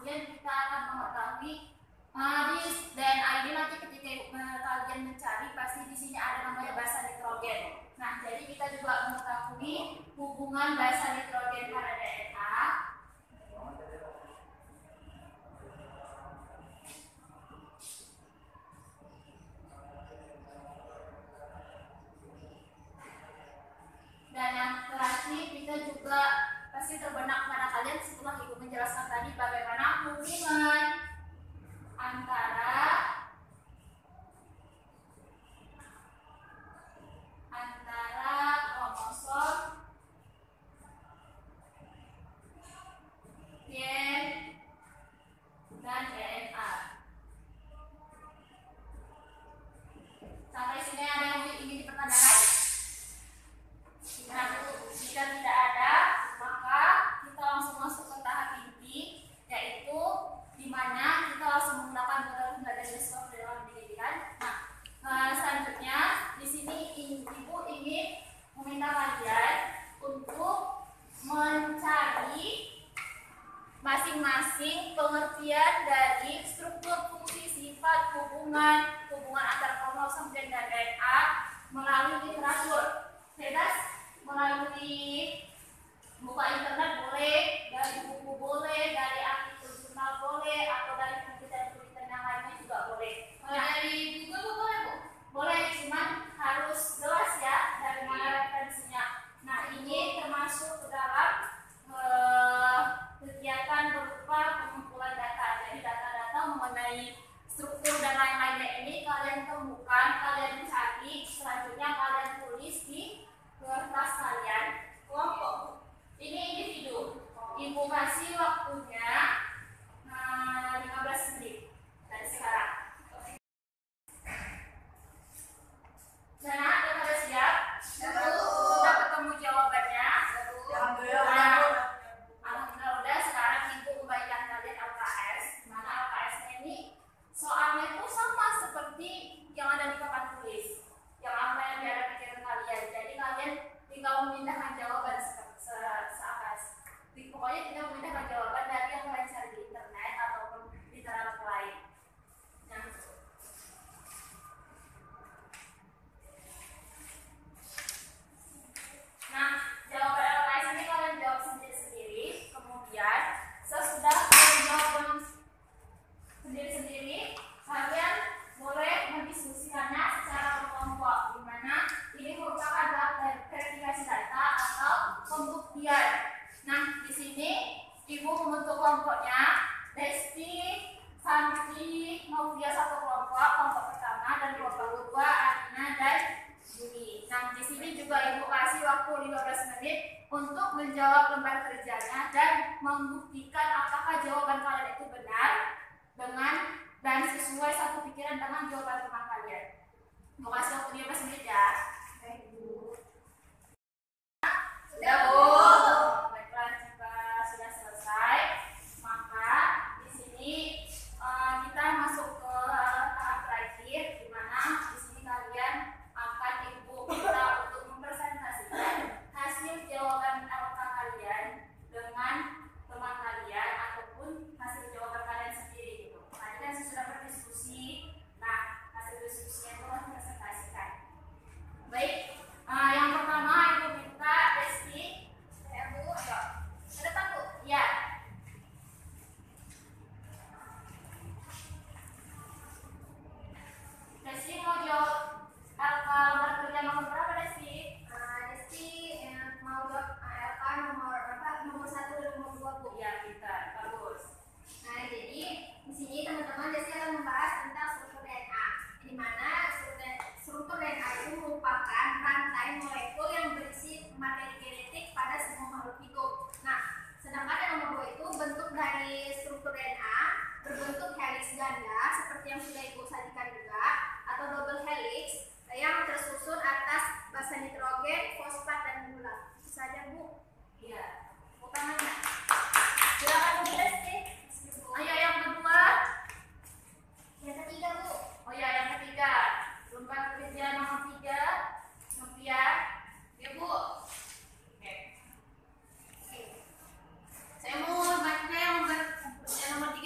kemudian kita akan mengetahui di DNA ini nanti ketika kalian mencari pasti di sini ada namanya basa nitrogen. Nah, jadi kita juga mengetahui hubungan basa nitrogen pada DNA. Dan yang terakhir kita juga pasti terbenak pada kalian setelah Ibu menjelaskan tadi bagaimana hubungan antara kromosom, gen, dan DNA. Sampai sini ada yang ingin dipertanyakan? Nah, jika tidak ada, maka kita langsung masuk ke tahap inti, yaitu di mana kita langsung menggunakan metode pembelajaran diskusi dalam pendidikan. Nah, selanjutnya di sini Ibu ingin meminta kalian untuk mencari masing-masing pengertian dari struktur, fungsi, sifat, hubungan antara kromosom dan DNA melalui literatur. Bebas melalui buka internet boleh, dari buku boleh, dari artikel jurnal boleh, atau dari penelitian yang lainnya juga boleh. Dari Google boleh, Bu? Boleh, cuman harus jelas ya dari mana referensinya. Nah, ini termasuk ke dalam kegiatan berupa pengumpulan data. Jadi data-data mengenai struktur dan lain-lainnya ini kalian temukan, kalian cari, selanjutnya kalian tulis di kertas kalian. Kelompok ini individu. Ibu kasih waktunya 15 menit dari sekarang. Nah, pada siap? Sudah ketemu jawabannya? Alhamdulillah udah. Sekarang Ibu kembalikan kalian LKS. Mana LKS ini soalnya itu sama seperti yang ada di papan tulis, yang apa yang ada di pikiran kalian. Jadi kalian tinggal memindahkan jawaban pokoknya tinggal memindahkan jawaban dari yang kalian cari di internet ataupun literatur lain. Nah, jawaban LKS ini kalian jawab sendiri-sendiri. Kemudian sesudah kalian jawab sendiri-sendiri, kalian boleh mendiskusikannya secara kelompok, di mana ini merupakan verifikasi data atau pembuktian. Nah, di sini Ibu membentuk kelompoknya. Desti, Santi, Novia satu kelompok pertama, dan kelompok kedua Adina dan Yuni. Nah, di sini juga Ibu kasih waktu 15 menit untuk menjawab lembar kerjanya dan membuktikan apakah jawaban kalian itu benar dan sesuai satu pikiran dengan jawaban teman kalian. Ibu kasih waktu 15 menit ya. Sudah, Bu. Baiklah, jika sudah selesai, maka di sini kita masuk ke tahap terakhir, di mana di sini kalian akan Ibu minta untuk mempresentasikan hasil jawaban LK kalian dengan teman kalian ataupun hasil jawaban kalian sendiri gitu. Tadi kan sudah berdiskusi, nah hasil diskusinya itu harus dipresentasikan. Baik, yang pertama Ibu minta Desti. Bu, ayo. Ke depan, Bu. Ya. Desti mau jawab LK lembar kerja nomor berapa, Desti? Desti mau jawab LK nomor 1 dan nomor 2, Bu. Ya, kita. Bagus. Nah, jadi di sini teman-teman Desti akan membahas tentang struktur DNA. Di mana struktur DNA itu merupakan rantai molekul yang berisi materi genetik pada semua makhluk hidup. Nah, sedangkan yang nomor 2 itu bentuk dari struktur DNA berbentuk helix ganda seperti yang sudah Ibu sajikan juga, atau double helix yang tersusun atas basa nitrogen, fosfat, dan gula. Itu saja, Bu. Iya. Bukan nanya. Silakan Bu Desti. Ayo yang kedua. Yang ketiga, Bu. Oh ya, yang ketiga. Lembar kerja nomor 3. Novia. Ya, Bu. Oke. Saya mau baca yang lembar kerja nomor 3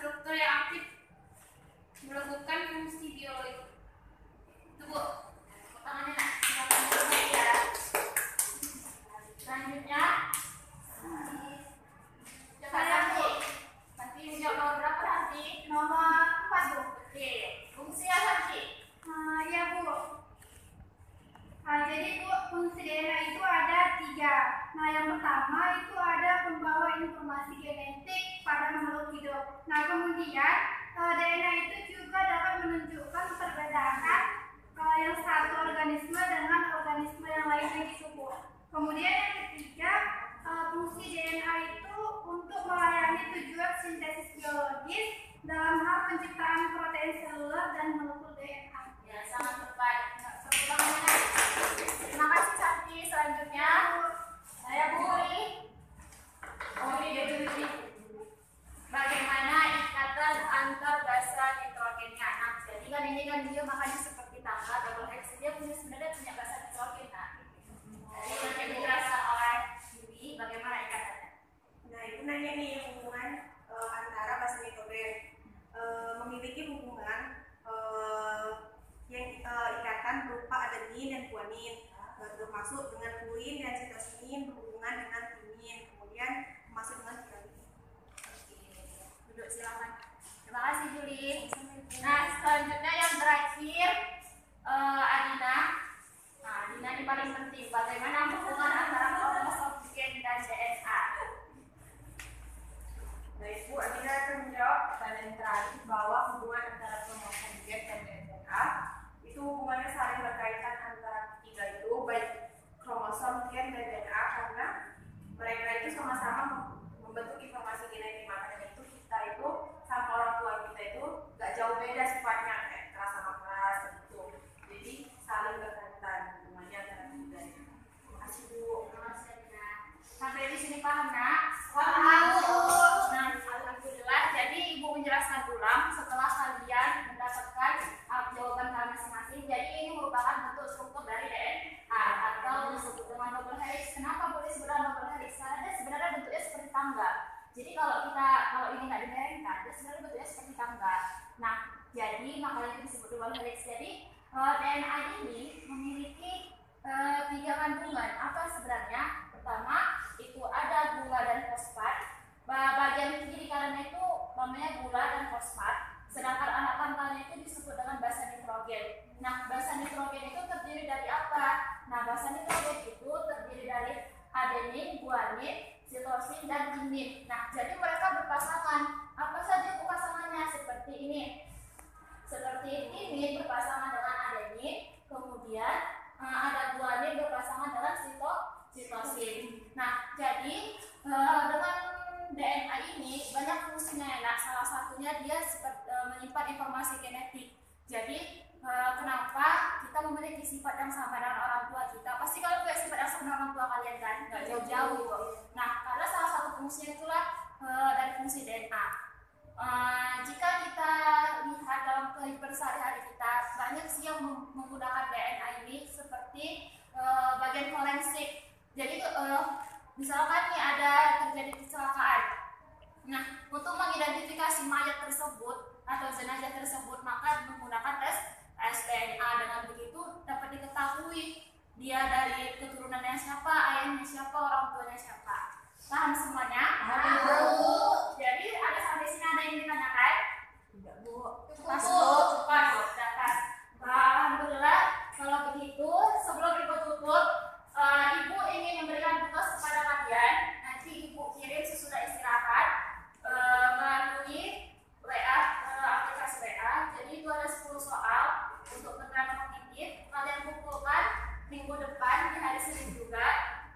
struktur yang aktif melakukan fungsi biologi. Itu Bu, tangannya nak, silakan coba ya. Selanjutnya, coba nanti menjawab nomor berapa nanti? Nomor 4 Bu. Oke, fungsi apa nanti? Ya Bu. Jadi Bu, fungsi DNA itu ada 3. Nah, yang pertama itu ada membawa informasi genetik pada makhluk hidup. Nah, kemudian DNA itu juga dapat menunjukkan perbedaan yang satu organisme dengan organisme yang lainnya gitu Bu. Kemudian yang ketiga, fungsi DNA itu untuk melayani tujuan sintesis biologis dalam hal penciptaan protein seluler dan molekul DNA. Ya, sangat tepat. Terima kasih Sakti. Selanjutnya, saya Bu Uli. Bagaimana ikatan antar basa nitrogennya? Nah, jadi kan ini kan dia makanya seperti tangga double hex. Dia sebenarnya punya basa nitrogen. Jadi nanti dijelaskan oleh Yudi bagaimana ikatannya. Nah, itu nanya nih hubungan antara basa nitrogen memiliki hubungan yang ikatan berupa adenin dan guanin, termasuk dengan urin dan sitosinin berhubungan dengan timin, kemudian masuk dengan tiramid. Duduk silakan. Terima kasih Juli. Nah, selanjutnya yang terakhir Adina. Nah, Adina ini paling penting. Bagaimana hubungan antara kromosom gen dan DNA? Baik Bu, Adina akan menjawab pertanyaan terakhir bahwa hubungan antara kromosom gen dan DNA itu hubungannya saling berkaitan antara ketiga itu, baik kromosom gen dan DNA, karena mereka itu sama-sama membentuk informasi genetik. Makanya itu kita itu sama orang tua kita itu gak jauh beda sifatnya, kayak keras sama keras gitu. Jadi saling berkaitan hubungannya antara ketiga itu. Terima kasih Bu. Terima kasih Adina. Sampai di sini paham nak? Paham, Bu. Nah, alhamdulillah. Jadi Ibu menjelaskan ulang setelah kalian mendapatkan jawaban kalian masing-masing. Jadi ini merupakan bentuk struktur dari DNA atau disebut dengan double helix. Kenapa boleh disebut double helix? Karena dia sebenarnya bentuknya seperti tangga. Jadi kalau ini nggak dimerengkan, dia sebenarnya bentuknya seperti tangga. Nah, jadi makanya itu disebut double helix. Jadi DNA ini memiliki 3 kandungan. Apa sebenarnya? Pertama itu ada gula dan fosfat. Bagian kiri kanannya itu namanya gula dan fosfat. Sedangkan anak pangkalnya itu disebut dengan basa nitrogen. Nah, basa nitrogen itu terdiri dari apa? Nah, basa nitrogen itu terdiri dari adenin, guanin, sitosin, dan timin. Nah, jadi mereka berpasangan. Apa saja pasangannya? Seperti ini. Seperti ini berpasangan dengan adenin, kemudian ada guanin berpasangan dengan sitosin. Nah, jadi dengan DNA ini banyak fungsinya ya. Nah, salah satunya dia menyimpan informasi genetik. Jadi kenapa kita memiliki sifat yang sama dengan orang tua kita? Pasti kalian punya sifat yang sama dengan orang tua kalian kan? Nggak jauh-jauh. Nah, karena salah satu fungsinya itulah dari fungsi DNA. Jika kita lihat dalam kehidupan sehari-hari kita, banyak sih yang menggunakan DNA ini seperti bagian forensik. Jadi misalkan nih ada terjadi kecelakaan. Nah, untuk mengidentifikasi mayat tersebut atau jenazah tersebut, maka menggunakan tes DNA. Dengan begitu dapat diketahui dia dari keturunannya siapa, ayahnya siapa, orang tuanya siapa. Paham semuanya? Tahu. Jadi ada sampai sini ada yang ditanyakan? Tidak Bu. Pas Bu, pas. Alhamdulillah. Kalau begitu, sebelum Ibu tutup, Ibu ingin memberikan tugas kepada kalian. Nanti Ibu kirim sesudah istirahat melalui WA, aplikasi WA. Jadi itu ada 10 soal untuk keterangan kognitif. Kalian kumpulkan minggu depan di hari Senin juga.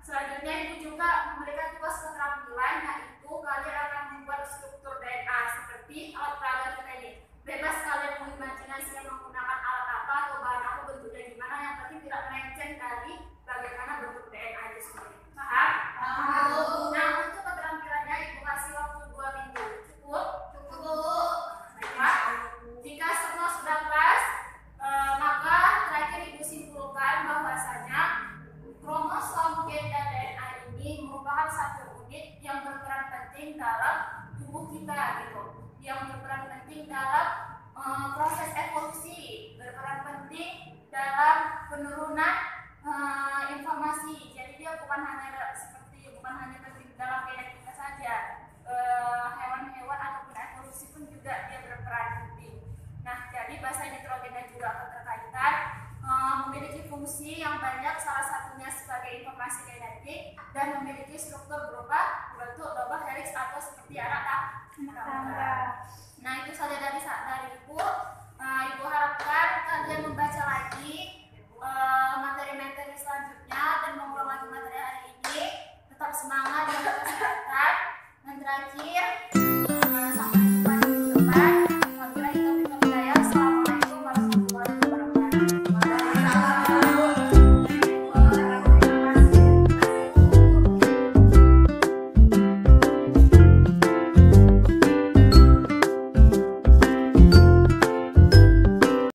Selanjutnya Ibu juga memberikan tugas keterampilan, yaitu kalian akan membuat struktur DNA seperti alat peraga kita ini. Bebas kalian mengimajinasi menggunakan alat apa atau bahan apa, bentuknya gimana, yang penting tidak melenceng dari bagaimana bentuk DNA itu sendiri. Paham? Paham. Nah, untuk keterampilannya Ibu kasih waktu 2 minggu. Cukup? Cukup. Baiklah. Jika semua sudah pas, maka terakhir Ibu simpulkan bahwasanya kromosom gen dan DNA ini merupakan satu unit yang berperan penting dalam tubuh kita gitu. Yang penting dalam proses evolusi, berperan penting dalam penurunan informasi. Jadi dia bukan hanya penting dalam genetika saja, hewan-hewan ataupun evolusi pun juga dia berperan penting. Nah, jadi basa nitrogen dan juga keterkaitan memiliki fungsi yang banyak, salah satunya sebagai informasi genetik dan memiliki struktur berupa bentuk double helix atau seperti anak tangga. Nah, itu saja dariku.